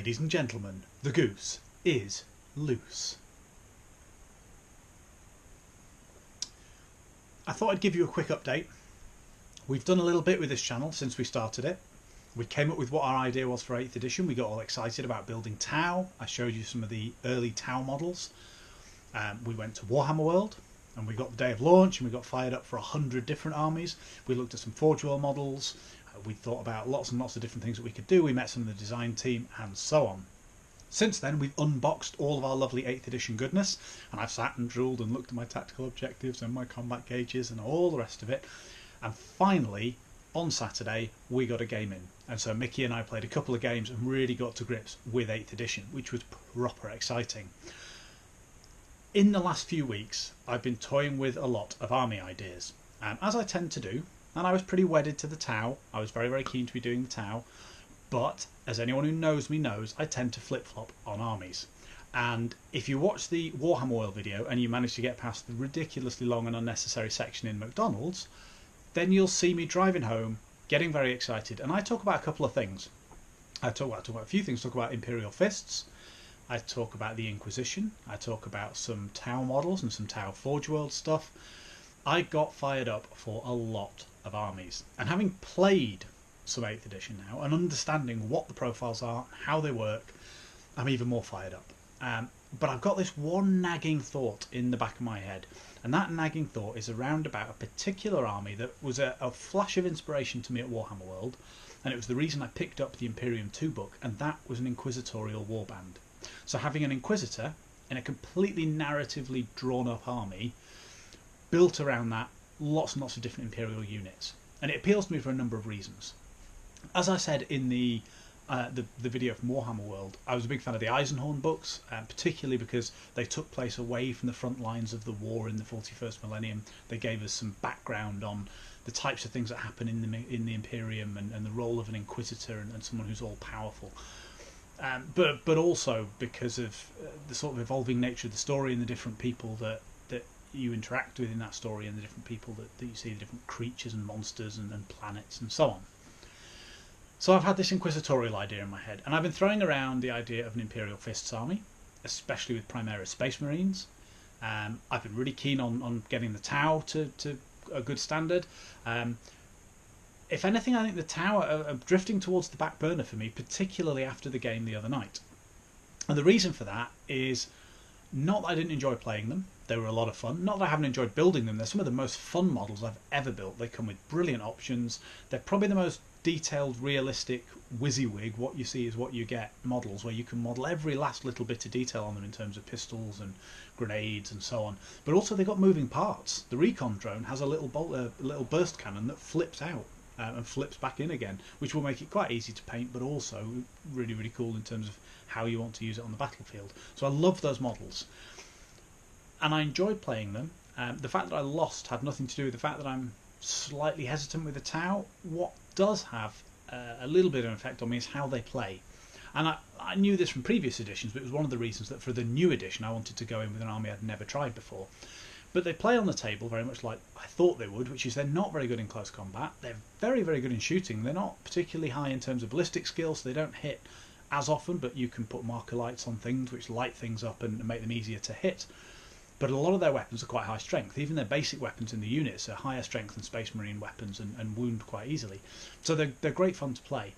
Ladies and gentlemen, the goose is loose. I thought I'd give you a quick update. We've done a little bit with this channel since we started it. We came up with what our idea was for 8th edition. We got all excited about building Tau. I showed you some of the early Tau models. We went to Warhammer World and we got the day of launch and we got fired up for 100 different armies. We looked at some Forge World models. We thought about lots and lots of different things that we could do. We met some of the design team and so on. Since then, we've unboxed all of our lovely 8th edition goodness, and I've sat and drooled and looked at my tactical objectives and my combat gauges and all the rest of it. And finally, on Saturday, we got a game in. And so Mickey and I played a couple of games and really got to grips with 8th edition, which was proper exciting. In the last few weeks, I've been toying with a lot of army ideas, as I tend to do, and I was pretty wedded to the Tau. I was very, very keen to be doing the Tau. But, as anyone who knows me knows, I tend to flip-flop on armies. And if you watch the Warhammer World video and you manage to get past the ridiculously long and unnecessary section in McDonald's, then you'll see me driving home, getting very excited. And I talk about a couple of things. I talk about a few things. I talk about Imperial Fists. I talk about the Inquisition. I talk about some Tau models and some Tau Forge World stuff. I got fired up for a lot of armies. And having played some 8th edition now and understanding what the profiles are, how they work, I'm even more fired up. But I've got this one nagging thought in the back of my head, and that nagging thought is around about a particular army that was a flash of inspiration to me at Warhammer World, and it was the reason I picked up the Imperium 2 book, and that was an Inquisitorial warband. So having an Inquisitor in a completely narratively drawn up army built around that lots and lots of different Imperial units, and it appeals to me for a number of reasons. As I said in the video from Warhammer World, I was a big fan of the Eisenhorn books, particularly because they took place away from the front lines of the war in the 41st millennium. They gave us some background on the types of things that happen in the Imperium and the role of an Inquisitor and someone who's all powerful. But also because of the sort of evolving nature of the story and the different people that you interact with in that story and the different people that you see, the different creatures and monsters and planets and so on. So I've had this inquisitorial idea in my head, and I've been throwing around the idea of an Imperial Fists army, especially with Primaris Space Marines. I've been really keen on getting the Tau to a good standard. If anything, I think the Tau are drifting towards the back burner for me, particularly after the game the other night. And the reason for that is not that I didn't enjoy playing them. They were a lot of fun. Not that I haven't enjoyed building them. They're some of the most fun models I've ever built. They come with brilliant options. They're probably the most detailed, realistic, WYSIWYG, what you see is what you get models, where you can model every last little bit of detail on them in terms of pistols and grenades and so on. But also they've got moving parts. The recon drone has a little burst cannon that flips out and flips back in again, which will make it quite easy to paint, but also really, really cool in terms of how you want to use it on the battlefield. So I love those models. And I enjoyed playing them. The fact that I lost had nothing to do with the fact that I'm slightly hesitant with the Tau. What does have a little bit of an effect on me is how they play. And I knew this from previous editions, but it was one of the reasons that for the new edition I wanted to go in with an army I'd never tried before. But they play on the table very much like I thought they would, which is they're not very good in close combat. They're very, very good in shooting. They're not particularly high in terms of ballistic skills, so they don't hit as often, but you can put marker lights on things which light things up and make them easier to hit. But a lot of their weapons are quite high strength. Even their basic weapons in the units are higher strength than Space Marine weapons and wound quite easily. So they're great fun to play.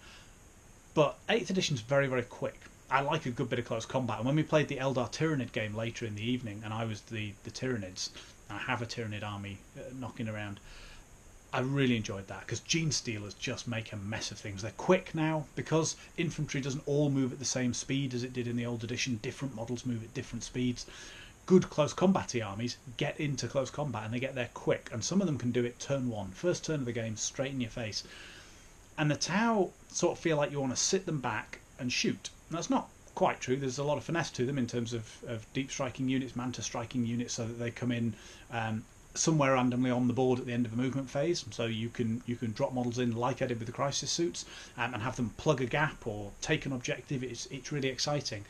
But 8th edition's very, very quick. I like a good bit of close combat. And when we played the Eldar Tyranid game later in the evening, and I was the Tyranids, and I have a Tyranid army knocking around, I really enjoyed that, because Gene Stealers just make a mess of things. They're quick now, because infantry doesn't all move at the same speed as it did in the old edition. Different models move at different speeds. Good close combat-y armies get into close combat and they get there quick, and some of them can do it turn one, first turn of the game, straight in your face. And the Tau sort of feel like you want to sit them back and shoot. And that's not quite true. There's a lot of finesse to them in terms of deep striking units, manta striking units, so that they come in somewhere randomly on the board at the end of a movement phase. So you can drop models in like I did with the crisis suits and have them plug a gap or take an objective. It's really exciting.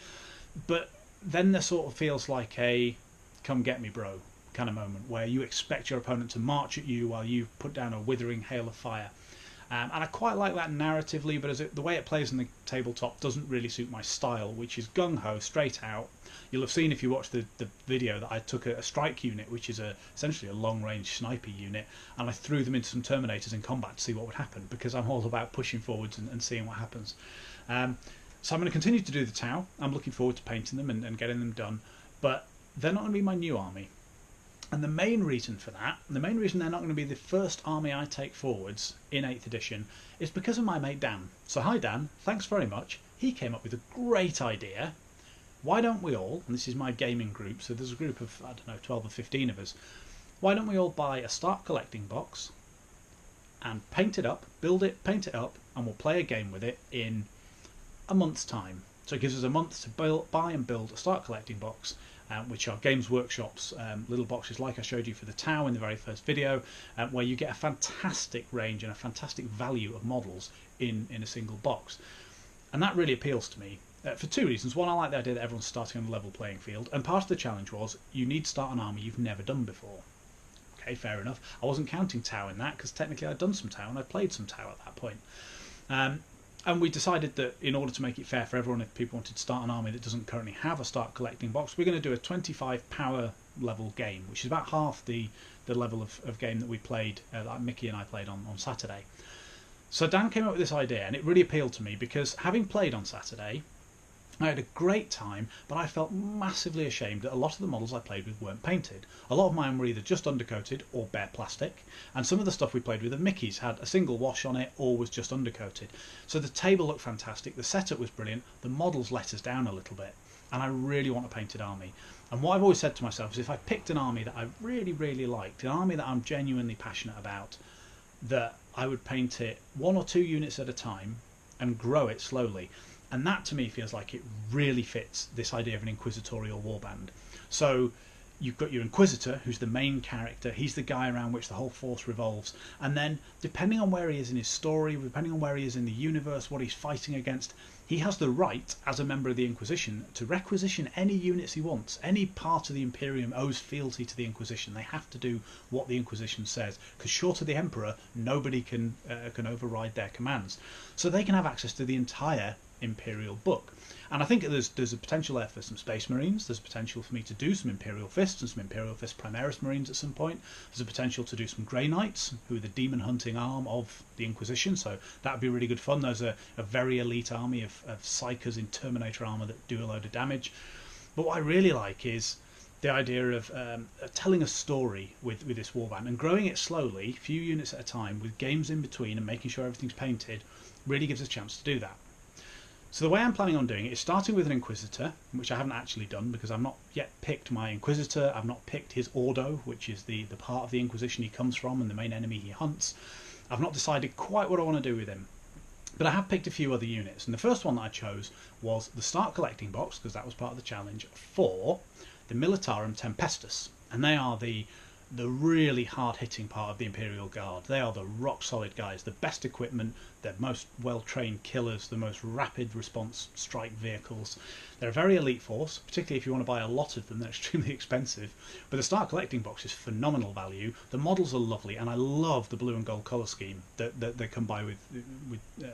But then there sort of feels like a come get me bro kind of moment, where you expect your opponent to march at you while you put down a withering hail of fire. And I quite like that narratively, but the way it plays in the tabletop doesn't really suit my style, which is gung-ho, straight out. You'll have seen if you watch the video that I took a strike unit, which is essentially a long-range sniper unit, and I threw them into some Terminators in combat to see what would happen, because I'm all about pushing forwards and seeing what happens. So I'm going to continue to do the Tau. I'm looking forward to painting them and getting them done, but they're not going to be my new army. And the main reason for that, the main reason they're not going to be the first army I take forwards in 8th edition, is because of my mate Dan. So hi Dan, thanks very much. He came up with a great idea. Why don't we all, and this is my gaming group, so there's a group of, I don't know, 12 or 15 of us, why don't we all buy a start collecting box and paint it up, build it, paint it up, and we'll play a game with it in a month's time. So it gives us a month to buy and build a start collecting box, which are Games Workshop's little boxes like I showed you for the Tau in the very first video, where you get a fantastic range and a fantastic value of models in a single box. And that really appeals to me for two reasons. One, I like the idea that everyone's starting on a level playing field, and part of the challenge was you need to start an army you've never done before. Okay, fair enough. I wasn't counting Tau in that because technically I'd done some Tau and I'd played some Tau at that point. And we decided that in order to make it fair for everyone, if people wanted to start an army that doesn't currently have a start collecting box, we're going to do a 25 power level game, which is about half the level of game that we played, like Mickey and I played on Saturday. So Dan came up with this idea, and it really appealed to me because having played on Saturday, I had a great time, but I felt massively ashamed that a lot of the models I played with weren't painted. A lot of mine were either just undercoated or bare plastic, and some of the stuff we played with of Mickey's had a single wash on it or was just undercoated. So the table looked fantastic, the setup was brilliant, the models let us down a little bit, and I really want a painted army. And what I've always said to myself is if I picked an army that I really, really liked, an army that I'm genuinely passionate about, that I would paint it 1 or 2 units at a time and grow it slowly. And that to me feels like it really fits this idea of an inquisitorial warband. So you've got your Inquisitor, who's the main character. He's the guy around which the whole force revolves. And then, depending on where he is in his story, depending on where he is in the universe, what he's fighting against, he has the right, as a member of the Inquisition, to requisition any units he wants. Any part of the Imperium owes fealty to the Inquisition. They have to do what the Inquisition says, because short of the Emperor, nobody can override their commands. So they can have access to the entire Imperial book. And I think there's a potential there for some Space Marines. There's potential for me to do some Imperial Fists and some Imperial Fist Primaris Marines at some point. There's a potential to do some Grey Knights, who are the demon hunting arm of the Inquisition, so that would be really good fun. There's a very elite army of Psychers in Terminator armour that do a load of damage. But what I really like is the idea of telling a story with this warband and growing it slowly, a few units at a time, with games in between and making sure everything's painted, really gives us a chance to do that. So the way I'm planning on doing it is starting with an Inquisitor, which I haven't actually done because I've not yet picked my Inquisitor. I've not picked his Ordo, which is the part of the Inquisition he comes from and the main enemy he hunts. I've not decided quite what I want to do with him. But I have picked a few other units, and the first one that I chose was the Start Collecting Box, because that was part of the challenge, for the Militarum Tempestus. And they are the really hard-hitting part of the Imperial Guard. They are the rock-solid guys, the best equipment, the most well-trained killers, the most rapid response strike vehicles. They're a very elite force, particularly if you want to buy a lot of them. They're extremely expensive, but the Start Collecting Box is phenomenal value. The models are lovely, and I love the blue and gold colour scheme that they come by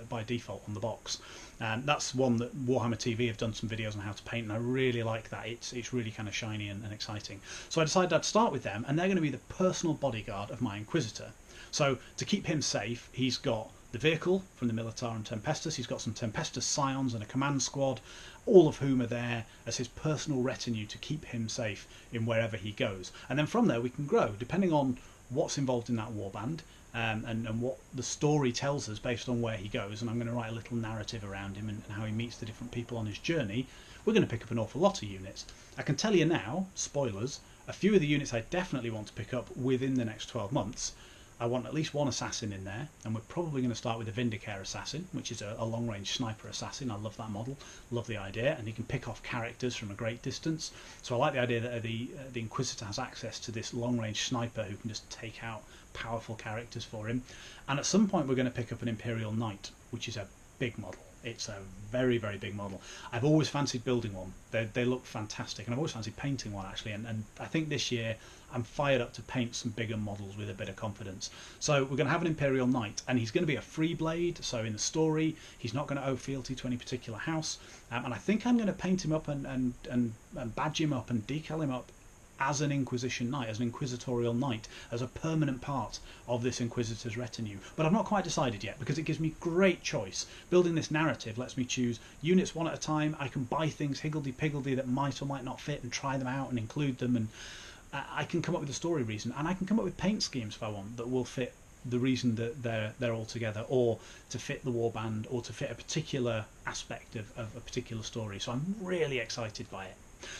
by default on the box. And that's one that Warhammer TV have done some videos on how to paint, and I really like that. It's really kind of shiny and exciting. So I decided I'd start with them, and they're going to be the personal bodyguard of my Inquisitor. So to keep him safe, he's got the vehicle from the Militarum Tempestus, he's got some Tempestus Scions and a command squad, all of whom are there as his personal retinue to keep him safe in wherever he goes. And then from there we can grow, depending on what's involved in that warband, and what the story tells us based on where he goes. And I'm going to write a little narrative around him and how he meets the different people on his journey. We're going to pick up an awful lot of units. I can tell you now, spoilers, a few of the units I definitely want to pick up within the next 12 months. I want at least one assassin in there, and we're probably going to start with a Vindicare assassin, which is a long-range sniper assassin. I love that model, love the idea, and he can pick off characters from a great distance. So I like the idea that the Inquisitor has access to this long-range sniper who can just take out powerful characters for him. And at some point we're going to pick up an Imperial Knight, which is a big model. It's a very, very big model. I've always fancied building one. They look fantastic, and I've always fancied painting one actually. And I think this year I'm fired up to paint some bigger models with a bit of confidence. So we're going to have an Imperial Knight, and he's going to be a free blade. So in the story, he's not going to owe fealty to any particular house. And I think I'm going to paint him up and badge him up and decal him up as an Inquisition Knight, as an Inquisitorial Knight, as a permanent part of this Inquisitor's retinue. But I've not quite decided yet, because it gives me great choice. Building this narrative lets me choose units one at a time. I can buy things higgledy-piggledy that might or might not fit and try them out and include them, and I can come up with a story reason, and I can come up with paint schemes if I want that will fit the reason that they're all together, or to fit the warband, or to fit a particular aspect of a particular story. So I'm really excited by it.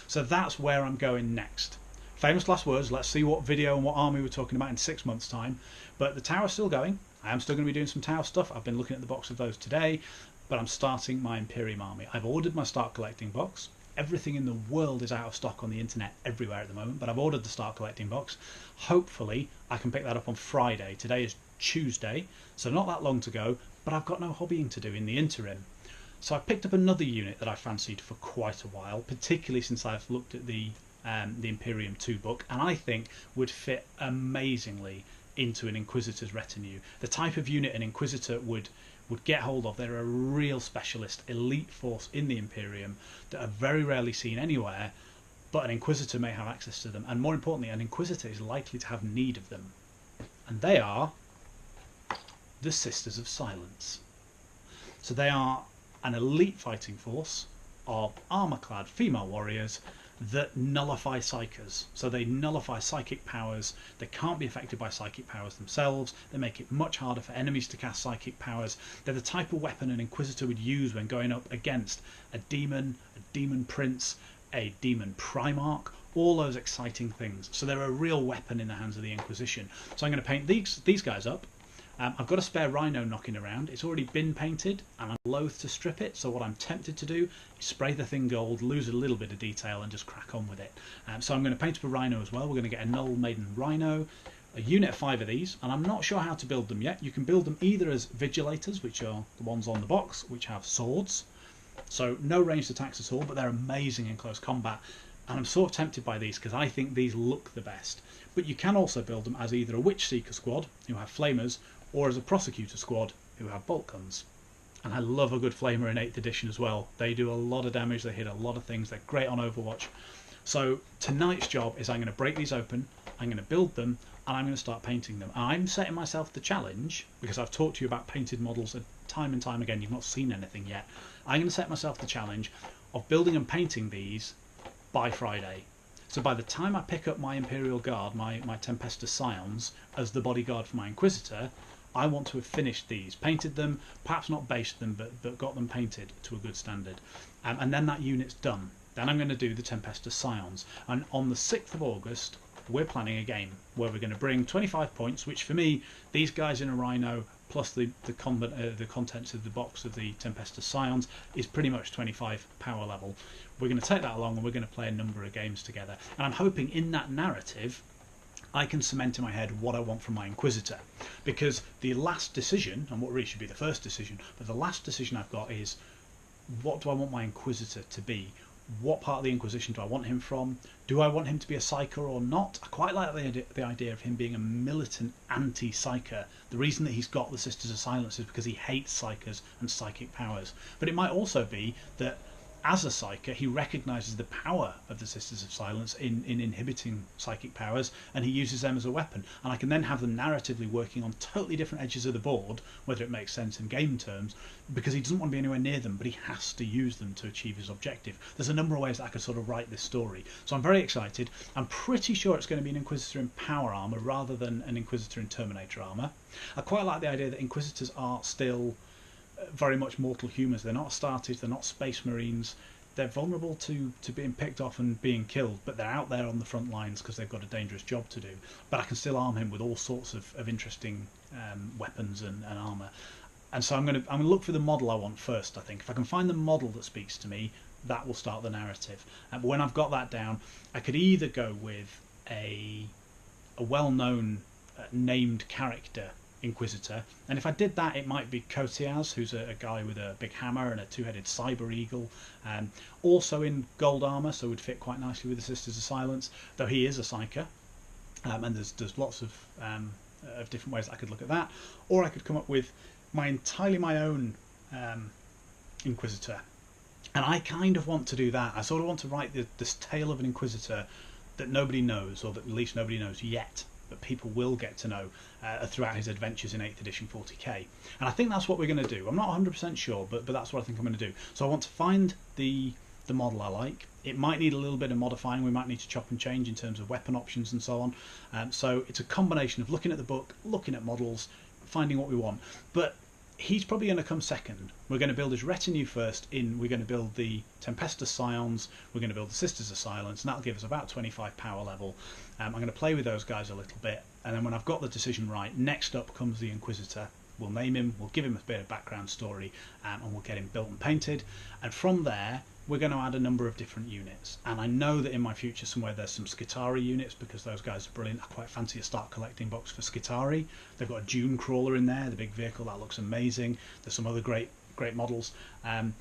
So that's where I'm going next. Famous last words. Let's see what video and what army we're talking about in 6 months' time. But the tower's still going. I am still going to be doing some tower stuff. I've been looking at the box of those today, but I'm starting my Imperium army. I've ordered my Start Collecting box. Everything in the world is out of stock on the internet everywhere at the moment, but I've ordered the Start Collecting box. Hopefully I can pick that up on Friday. Today is Tuesday, so not that long to go, but I've got no hobbying to do in the interim. So I picked up another unit that I fancied for quite a while, particularly since I've looked at the Imperium 2 book, and I think would fit amazingly into an Inquisitor's retinue. The type of unit an Inquisitor would get hold of. They're a real specialist elite force in the Imperium that are very rarely seen anywhere, but an Inquisitor may have access to them, and more importantly, an Inquisitor is likely to have need of them. And they are the Sisters of Silence. So they are an elite fighting force of armour-clad female warriors that nullify psykers. So they nullify psychic powers. They can't be affected by psychic powers themselves. They make it much harder for enemies to cast psychic powers. They're the type of weapon an Inquisitor would use when going up against a demon prince, a demon primarch, all those exciting things. So they're a real weapon in the hands of the Inquisition. So I'm going to paint these guys up. I've got a spare Rhino knocking around. It's already been painted, and I'm loath to strip it, so what I'm tempted to do is spray the thing gold, lose a little bit of detail, and just crack on with it. So I'm going to paint up a Rhino as well. We're going to get a Null Maiden Rhino, a unit of 5 of these, and I'm not sure how to build them yet. You can build them either as Vigilators, which are the ones on the box, which have swords, so no ranged attacks at all, but they're amazing in close combat. And I'm sort of tempted by these because I think these look the best. But you can also build them as either a Witch Seeker squad, who have flamers, or as a Prosecutor squad, who have bolt guns. And I love a good flamer in 8th edition as well. They do a lot of damage, they hit a lot of things, they're great on Overwatch. So tonight's job is I'm going to break these open, I'm going to build them, and I'm going to start painting them. And I'm setting myself the challenge, because I've talked to you about painted models time and time again, you've not seen anything yet. I'm going to set myself the challenge of building and painting these by Friday. So by the time I pick up my Imperial Guard, my Tempestus Scions, as the bodyguard for my Inquisitor, I want to have finished these, painted them, perhaps not based them, but got them painted to a good standard. And then that unit's done. Then I'm going to do the Tempestus Scions. And on the 6th of August, we're planning a game where we're going to bring 25 points, which for me, these guys in a Rhino, plus the contents of the box of the Tempestus Scions, is pretty much 25 power level. We're going to take that along and we're going to play a number of games together. And I'm hoping in that narrative, I can cement in my head what I want from my Inquisitor. Because the last decision, and what really should be the first decision, but the last decision I've got is, what do I want my Inquisitor to be? What part of the Inquisition do I want him from? Do I want him to be a Psyker or not? I quite like the idea of him being a militant anti-Psyker. The reason that he's got the Sisters of Silence is because he hates Psykers and psychic powers. But it might also be that as a Psyker, he recognises the power of the Sisters of Silence in inhibiting psychic powers, and he uses them as a weapon. And I can then have them narratively working on totally different edges of the board, whether it makes sense in game terms, because he doesn't want to be anywhere near them, but he has to use them to achieve his objective. There's a number of ways that I could sort of write this story. So I'm very excited. I'm pretty sure it's going to be an Inquisitor in power armour rather than an Inquisitor in Terminator armour. I quite like the idea that Inquisitors are still very much mortal humans. They're not Astartes, they're not Space Marines. They're vulnerable to being picked off and being killed, but they're out there on the front lines because they've got a dangerous job to do. But I can still arm him with all sorts of interesting weapons and armour. And so I'm going to look for the model I want first, I think. If I can find the model that speaks to me, that will start the narrative. But when I've got that down, I could either go with a well-known named character Inquisitor, and if I did that, it might be Kotiaz, who's a guy with a big hammer and a two-headed cyber eagle, also in gold armor, so would fit quite nicely with the Sisters of Silence, though he is a psyker. And there's lots of different ways I could look at that, or I could come up with entirely my own Inquisitor, and I kind of want to do that. I sort of want to write this tale of an Inquisitor that nobody knows, or that at least nobody knows yet, that people will get to know throughout his adventures in 8th edition 40k. And I think that's what we're going to do. I'm not 100% sure, but that's what I think I'm going to do. So I want to find the model I like. It might need a little bit of modifying. We might need to chop and change in terms of weapon options and so on. So it's a combination of looking at the book, looking at models, finding what we want. But he's probably going to come second. We're going to build his retinue first. We're going to build the Tempestus Scions, we're going to build the Sisters of Silence, and that'll give us about 25 power level. I'm going to play with those guys a little bit, and then when I've got the decision right, next up comes the Inquisitor. We'll name him, we'll give him a bit of background story, and we'll get him built and painted. And from there, we're going to add a number of different units. And I know that in my future somewhere there's some Skitarii units, because those guys are brilliant. I quite fancy a start collecting box for Skitarii. They've got a Dune Crawler in there, the big vehicle, that looks amazing. There's some other great models. And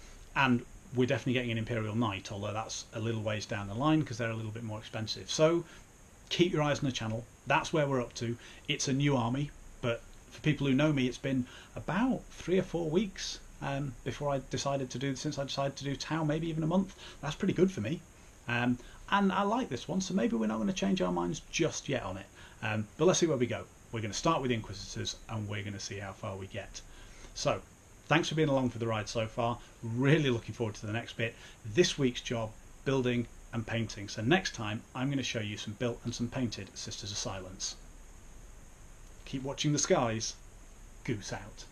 we're definitely getting an Imperial Knight, although that's a little ways down the line because they're a little bit more expensive. So keep your eyes on the channel. That's where we're up to. It's a new army, but for people who know me, it's been about 3 or 4 weeks since I decided to do Tau, maybe even a month. That's pretty good for me. And I like this one, so maybe we're not going to change our minds just yet on it. But let's see where we go. We're going to start with the Inquisitors, and we're going to see how far we get. So, thanks for being along for the ride so far. Really looking forward to the next bit. This week's job, building and painting. So next time, I'm going to show you some built and some painted Sisters of Silence. Keep watching the skies. Goose out.